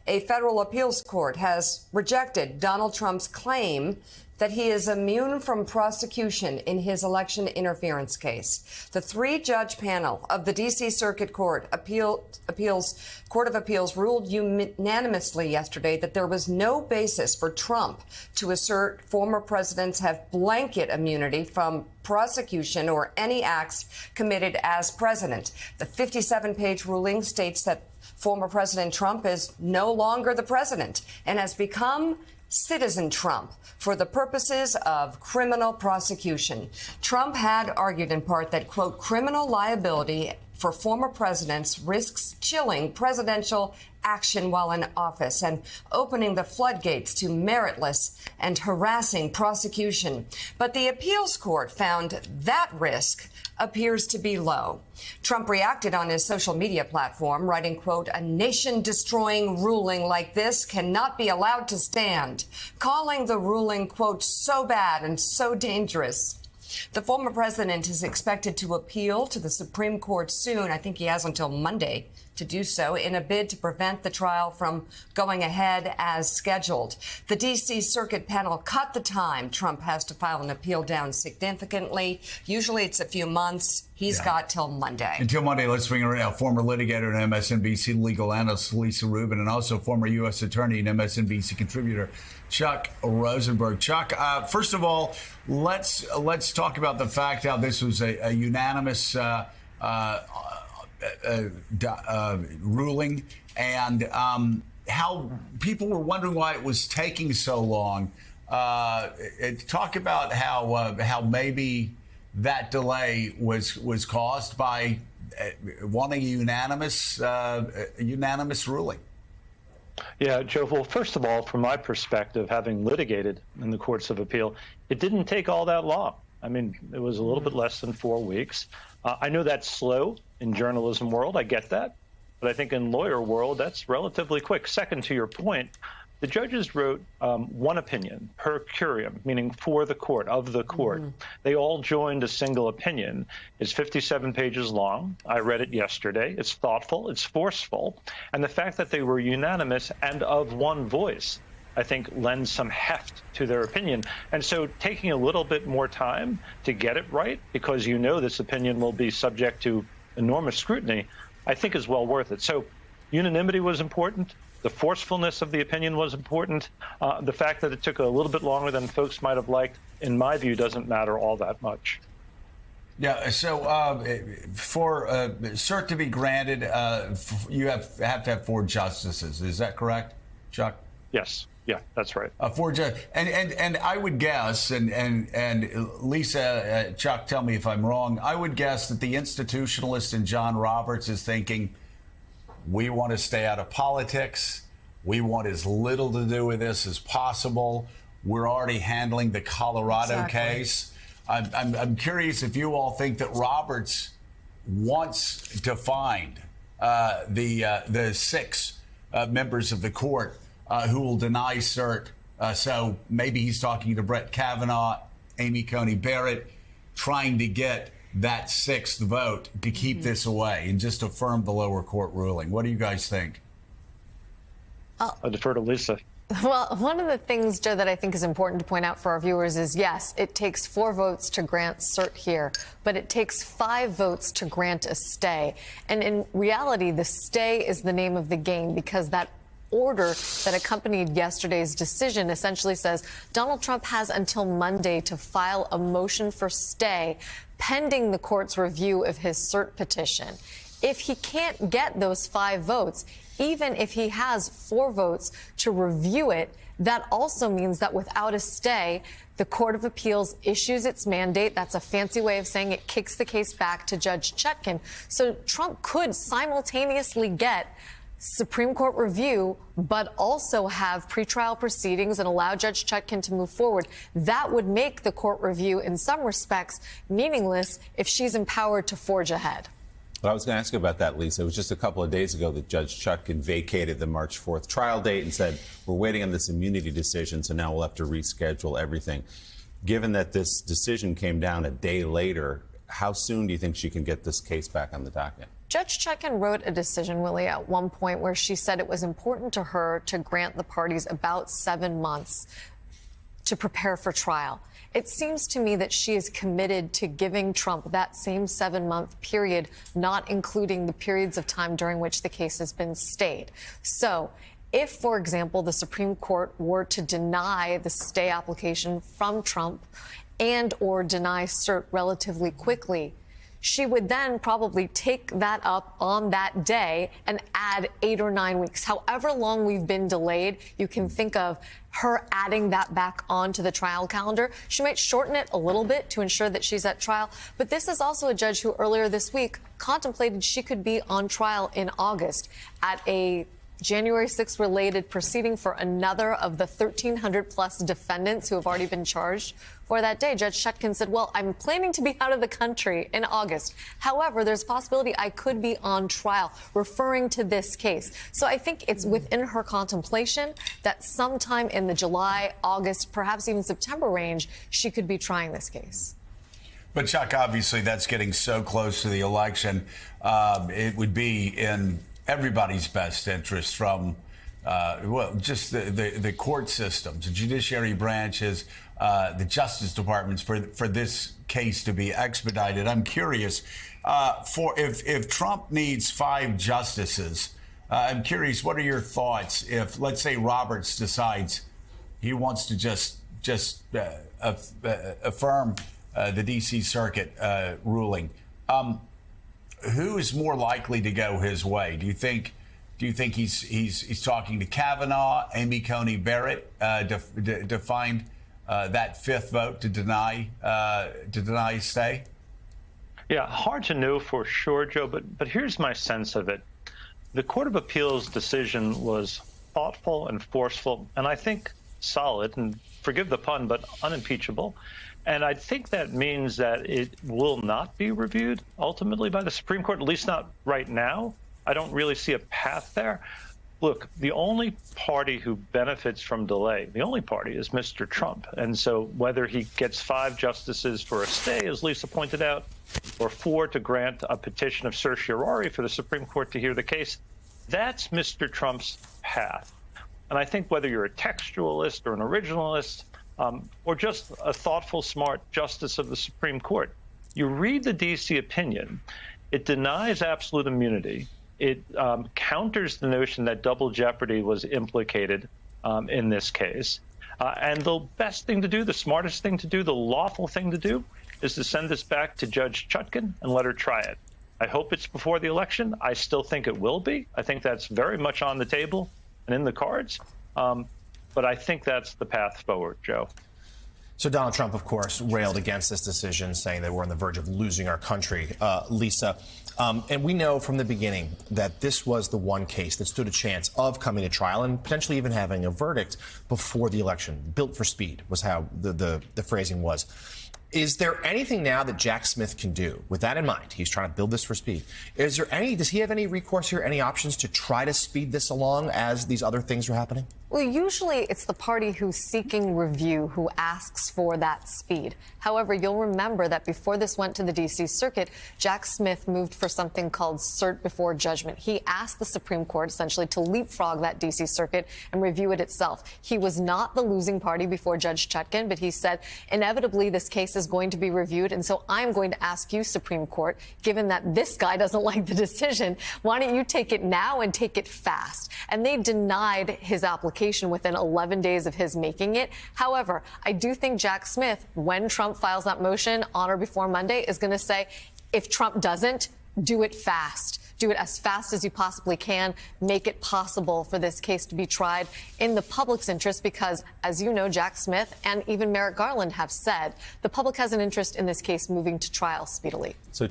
A federal appeals court has rejected Donald Trump's claim that he is immune from prosecution in his election interference case. The three-judge panel of the D.C. Circuit Court Court of Appeals ruled unanimously yesterday that there was no basis for Trump to assert former presidents have blanket immunity from prosecution or any acts committed as president. The 57-page ruling states that former President Trump is no longer the president and has become Citizen Trump for the purposes of criminal prosecution. Trump had argued in part that, quote, criminal liability for former presidents risks chilling presidential action while in office and opening the floodgates to meritless and harassing prosecution. But the appeals court found that risk appears to be low. Trump reacted on his social media platform, writing, quote, a nation-destroying ruling like this cannot be allowed to stand, calling the ruling, quote, so bad and so dangerous. The former president is expected to appeal to the Supreme Court soon. I think he has until Monday to do so in a bid to prevent the trial from going ahead as scheduled. The D.C. Circuit panel cut the time Trump has to file an appeal down significantly. Usually it's a few months. He's got till Monday. Until Monday, let's bring her in. Former litigator and MSNBC legal analyst Lisa Rubin, and also former U.S. attorney and MSNBC contributor Chuck Rosenberg. Chuck, first of all, let's talk about the fact how this was a unanimous ruling, and how people were wondering why it was taking so long. Talk about how maybe that delay was caused by wanting a unanimous ruling. Yeah, Joe, well, first of all, from my perspective, having litigated in the courts of appeal, it didn't take all that long. I mean, it was a little bit less than 4 weeks. I know that's slow in journalism world. I get that. But I think in lawyer world, that's relatively quick. Second, to your point, the judges wrote one opinion per curiam, meaning for the court, of the court. They all joined a single opinion. It's 57 pages long. I read it yesterday. It's thoughtful. It's forceful. And the fact that they were unanimous and of one voice, I think, lends some heft to their opinion. And so taking a little bit more time to get it right, because you know this opinion will be subject to enormous scrutiny, I think is well worth it. So unanimity was important. The forcefulness of the opinion was important. The fact that it took a little bit longer than folks might have liked, in my view, doesn't matter all that much. Yeah, so for cert to be granted, you have to have 4 justices. Is that correct, Chuck? Yes. Yeah, that's right. 4 judges. And I would guess, and Lisa, Chuck, tell me if I'm wrong, I would guess that the institutionalist in John Roberts is thinking, we want to stay out of politics. We want as little to do with this as possible. We're already handling the Colorado case. I'm curious if you all think that Roberts wants to find the 6 members of the court who will deny cert. So maybe he's talking to Brett Kavanaugh, Amy Coney Barrett, trying to get that 6th vote to keep this away and just affirm the lower court ruling. What do you guys think? I defer to Lisa. Well, one of the things, Joe, that I think is important to point out for our viewers is, yes, it takes 4 votes to grant cert here, but it takes 5 votes to grant a stay. And in reality, the stay is the name of the game, because that order that accompanied yesterday's decision essentially says Donald Trump has until Monday to file a motion for stay pending the court's review of his cert petition. If he can't get those 5 votes, even if he has 4 votes to review it, that also means that without a stay, the Court of Appeals issues its mandate. That's a fancy way of saying it kicks the case back to Judge Chutkan. So Trump could simultaneously get Supreme Court review, but also have pretrial proceedings and allow Judge Chutkan to move forward. That would make the court review, in some respects, meaningless if she's empowered to forge ahead. Well, I was going to ask you about that, Lisa. It was just a couple of days ago that Judge Chutkan vacated the March 4th trial date and said, we're waiting on this immunity decision, so now we'll have to reschedule everything. Given that this decision came down a day later, how soon do you think she can get this case back on the docket? Judge Chutkan wrote a decision, Willie, at one point where she said it was important to her to grant the parties about 7 months to prepare for trial. It seems to me that she is committed to giving Trump that same 7-month period, not including the periods of time during which the case has been stayed. So if, for example, the Supreme Court were to deny the stay application from Trump and or deny cert relatively quickly, she would then probably take that up on that day and add 8 or 9 weeks. However long we've been delayed, you can think of her adding that back onto the trial calendar. She might shorten it a little bit to ensure that she's at trial. But this is also a judge who earlier this week contemplated she could be on trial in August at a January 6th related proceeding for another of the 1,300 plus defendants who have already been charged for that day. Judge Chutkan said, well, I'm planning to be out of the country in August. However, there's a possibility I could be on trial, referring to this case. So I think it's within her contemplation that sometime in the July, August, perhaps even September range, she could be trying this case. But, Chuck, obviously that's getting so close to the election. It would be in everybody's best interest from, just the court systems, the judiciary branches, the Justice Departments for this case to be expedited. I'm curious, if Trump needs 5 justices, I'm curious, what are your thoughts if, let's say, Roberts decides he wants to just affirm the D.C. Circuit ruling? Who is more likely to go his way? Do you think he's talking to Kavanaugh, Amy Coney Barrett to find that 5th vote to deny stay? Yeah, hard to know for sure, Joe. But here's my sense of it: the Court of Appeals decision was thoughtful and forceful, and I think solid, and forgive the pun, but unimpeachable. And I think that means that it will not be reviewed ultimately by the Supreme Court, at least not right now. I don't really see a path there. Look, the only party who benefits from delay, the only party, is Mr. Trump. And so whether he gets 5 justices for a stay, as Lisa pointed out, or 4 to grant a petition of certiorari for the Supreme Court to hear the case, that's Mr. Trump's path. And I think whether you're a textualist or an originalist, or just a thoughtful, smart justice of the Supreme Court, you read the D.C. opinion, it denies absolute immunity. It counters the notion that double jeopardy was implicated in this case. And the best thing to do, the smartest thing to do, the lawful thing to do is to send this back to Judge Chutkan and let her try it. I hope it's before the election. I still think it will be. I think that's very much on the table and in the cards. But I think that's the path forward, Joe. So Donald Trump, of course, railed against this decision, saying that we're on the verge of losing our country. Lisa, and we know from the beginning that this was the one case that stood a chance of coming to trial and potentially even having a verdict before the election. Built for speed was how the phrasing was. Is there anything now that Jack Smith can do? With that in mind, he's trying to build this for speed. Does he have any recourse here, any options to try to speed this along as these other things are happening? Well, usually it's the party who's seeking review who asks for that speed. However, you'll remember that before this went to the D.C. Circuit, Jack Smith moved for something called cert before judgment. He asked the Supreme Court essentially to leapfrog that D.C. Circuit and review it itself. He was not the losing party before Judge Chutkan, but he said inevitably this case is going to be reviewed. And so I'm going to ask you, Supreme Court, given that this guy doesn't like the decision, why don't you take it now and take it fast? And they denied his application within 11 days of his making it. However, I do think Jack Smith, when Trump files that motion on or before Monday, is going to say, if Trump doesn't, do it fast. Do it as fast as you possibly can. Make it possible for this case to be tried in the public's interest because, as you know, Jack Smith and even Merrick Garland have said the public has an interest in this case moving to trial speedily. So